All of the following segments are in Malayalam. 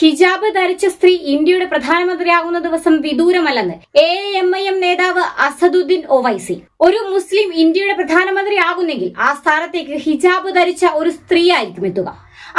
ഹിജാബ് ധരിച്ച സ്ത്രീ ഇന്ത്യയുടെ പ്രധാനമന്ത്രിയാകുന്ന ദിവസം വിദൂരമല്ലെന്ന് AIMIM നേതാവ് അസദുദ്ദീൻ ഒവൈസി. ഒരു മുസ്ലിം ഇന്ത്യയുടെ പ്രധാനമന്ത്രിയാകുന്നെങ്കിൽ ആ സ്ഥാനത്തേക്ക് ഹിജാബ് ധരിച്ച ഒരു സ്ത്രീയായിരിക്കും എത്തുക.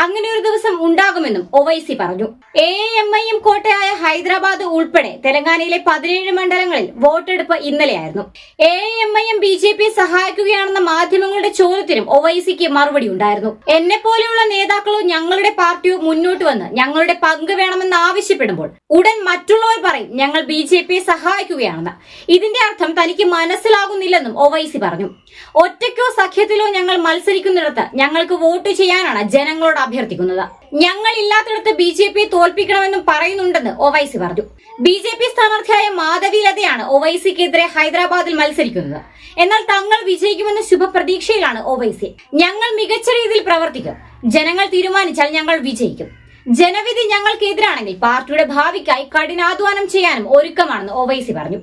അങ്ങനെ ഒരു ദിവസം ഉണ്ടാകുമെന്നും ഒവൈസി പറഞ്ഞു. AIMIM കോട്ടയായ ഹൈദരാബാദ് ഉൾപ്പെടെ തെലങ്കാനയിലെ 17 മണ്ഡലങ്ങളിൽ വോട്ടെടുപ്പ് ഇന്നലെയായിരുന്നു. AIMIM BJP സഹായിക്കുകയാണെന്ന മാധ്യമങ്ങളുടെ ചോദ്യത്തിനും ഒവൈസിക്ക് മറുപടി ഉണ്ടായിരുന്നു. എന്നെ പോലെയുള്ള നേതാക്കളോ ഞങ്ങളുടെ പാർട്ടിയോ മുന്നോട്ട് വന്ന് ഞങ്ങളുടെ പങ്ക് വേണമെന്ന് ആവശ്യപ്പെടുമ്പോൾ ഉടൻ മറ്റുള്ളവർ പറയും ഞങ്ങൾ BJP സഹായിക്കുകയാണെന്ന്. ഇതിന്റെ അർത്ഥം തനിക്ക് മനസ്സിലാകുന്നില്ലെന്നും ഒവൈസി പറഞ്ഞു. ഒറ്റയ്ക്കോ സഖ്യത്തിലോ ഞങ്ങൾ മത്സരിക്കുന്നിടത്ത് ഞങ്ങൾക്ക് വോട്ട് ചെയ്യാനാണ് ജനങ്ങളോട് അഭ്യർത്ഥിക്കുന്നത്. ഞങ്ങൾ ഇല്ലാത്തിടത്ത് BJP തോൽപ്പിക്കണമെന്നും പറയുന്നുണ്ടെന്ന് ഒവൈസി പറഞ്ഞു. BJP സ്ഥാനാർത്ഥിയായ മാധവി ലതയാണ് ഒവൈസിക്കെതിരെ ഹൈദരാബാദിൽ മത്സരിക്കുന്നത്. എന്നാൽ തങ്ങൾ വിജയിക്കുമെന്ന ശുഭപ്രതീക്ഷയിലാണ് ഒവൈസി. ഞങ്ങൾ മികച്ച രീതിയിൽ പ്രവർത്തിക്കും. ജനങ്ങൾ തീരുമാനിച്ചാൽ ഞങ്ങൾ വിജയിക്കും. ജനവിധി ഞങ്ങൾക്കെതിരാണെങ്കിൽ പാർട്ടിയുടെ ഭാവിക്കായി കഠിനാധ്വാനം ചെയ്യാനും ഒരുക്കമാണെന്ന് ഒവൈസി പറഞ്ഞു.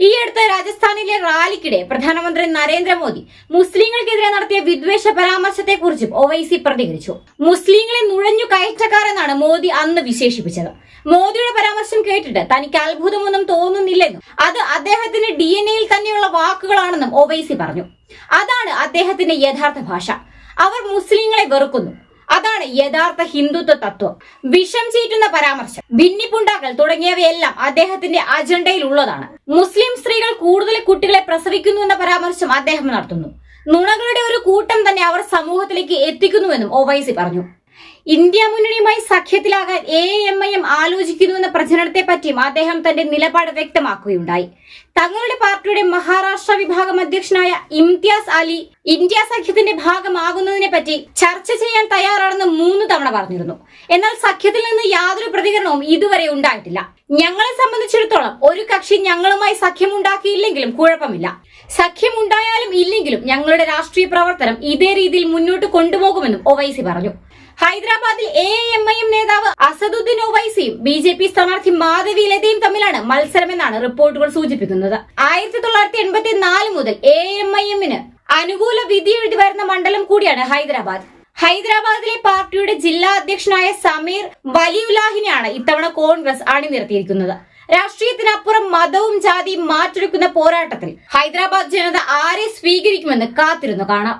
ഈ അടുത്ത രാജസ്ഥാനിലെ റാലിക്കിടെ പ്രധാനമന്ത്രി നരേന്ദ്രമോദി മുസ്ലിങ്ങൾക്കെതിരെ നടത്തിയ വിദ്വേഷ പരാമർശത്തെക്കുറിച്ചും ഒവൈസി പ്രതികരിച്ചു. മുസ്ലിങ്ങളെ നുഴഞ്ഞു കയറ്റക്കാരെന്നാണ് മോദി അന്ന് വിശേഷിപ്പിച്ചത്. മോദിയുടെ പരാമർശം കേട്ടിട്ട് തനിക്ക് അത്ഭുതമൊന്നും തോന്നുന്നില്ലെന്നും അത് അദ്ദേഹത്തിന്റെ DNA-യിൽ തന്നെയുള്ള വാക്കുകളാണെന്നും ഒവൈസി പറഞ്ഞു. അതാണ് അദ്ദേഹത്തിന്റെ യഥാർത്ഥ ഭാഷ. അവർ മുസ്ലിങ്ങളെ വെറുക്കുന്നു. അതാണ് യഥാർത്ഥ ഹിന്ദുത്വ തത്വം. വിഷം ചീറ്റുന്ന പരാമർശം, ഭിന്നിപ്പുണ്ടാക്കൽ തുടങ്ങിയവയെല്ലാം അദ്ദേഹത്തിന്റെ അജണ്ടയിൽ ഉള്ളതാണ്. മുസ്ലിം സ്ത്രീകൾ കൂടുതൽ കുട്ടികളെ പ്രസവിക്കുന്നുവെന്ന പരാമർശം അദ്ദേഹം നടത്തുന്നു. നുണകളുടെ ഒരു കൂട്ടം തന്നെ അവർ സമൂഹത്തിലേക്ക് എത്തിക്കുന്നുവെന്നും ഒവൈസി പറഞ്ഞു. ഇന്ത്യ മുന്നണിയുമായി സഖ്യത്തിലാകാൻ AIMIM ആലോചിക്കുന്നുവെന്ന പ്രചരണത്തെ പറ്റിയും അദ്ദേഹം തന്റെ നിലപാട് വ്യക്തമാക്കുകയുണ്ടായി. തങ്ങളുടെ പാർട്ടിയുടെ മഹാരാഷ്ട്ര വിഭാഗം അധ്യക്ഷനായ ഇംതിയാസ് അലി ഇന്ത്യ സഖ്യത്തിന്റെ ഭാഗമാകുന്നതിനെ പറ്റി ചർച്ച ചെയ്യാൻ തയ്യാറാണെന്ന് 3 തവണ പറഞ്ഞിരുന്നു. എന്നാൽ സഖ്യത്തിൽ നിന്ന് യാതൊരു പ്രതികരണവും ഇതുവരെ ഉണ്ടായിട്ടില്ല. ഞങ്ങളെ സംബന്ധിച്ചിടത്തോളം ഒരു കക്ഷി ഞങ്ങളുമായി സഖ്യമുണ്ടാക്കിയില്ലെങ്കിലും കുഴപ്പമില്ല. സഖ്യമുണ്ടായാലും ഇല്ലെങ്കിലും ഞങ്ങളുടെ രാഷ്ട്രീയ പ്രവർത്തനം ഇതേ രീതിയിൽ മുന്നോട്ട് കൊണ്ടുപോകുമെന്നും ഒവൈസി പറഞ്ഞു. ഹൈദരാബാദിൽ AIMIM നേതാവ് അസദുദ്ദീൻ ഒവൈസിയും BJP സ്ഥാനാർത്ഥി മാധവി ലതയും തമ്മിലാണ് മത്സരമെന്നാണ് റിപ്പോർട്ടുകൾ സൂചിപ്പിക്കുന്നത്. 1984 മുതൽ AIMIM-ന് അനുകൂല വിധി എഴുതി വരുന്ന മണ്ഡലം കൂടിയാണ് ഹൈദരാബാദ്. ഹൈദരാബാദിലെ പാർട്ടിയുടെ ജില്ലാ അധ്യക്ഷനായ സമീർ വലിയുല്ലാഹിനെയാണ് ഇത്തവണ കോൺഗ്രസ് അണിനിരത്തിയിരിക്കുന്നത്. രാഷ്ട്രീയത്തിനപ്പുറം മതവും ജാതിയും മാറ്റെടുക്കുന്ന പോരാട്ടത്തിൽ ഹൈദരാബാദ് ജനത ആരെ സ്വീകരിക്കുമെന്ന് കാത്തിരുന്നു കാണാം.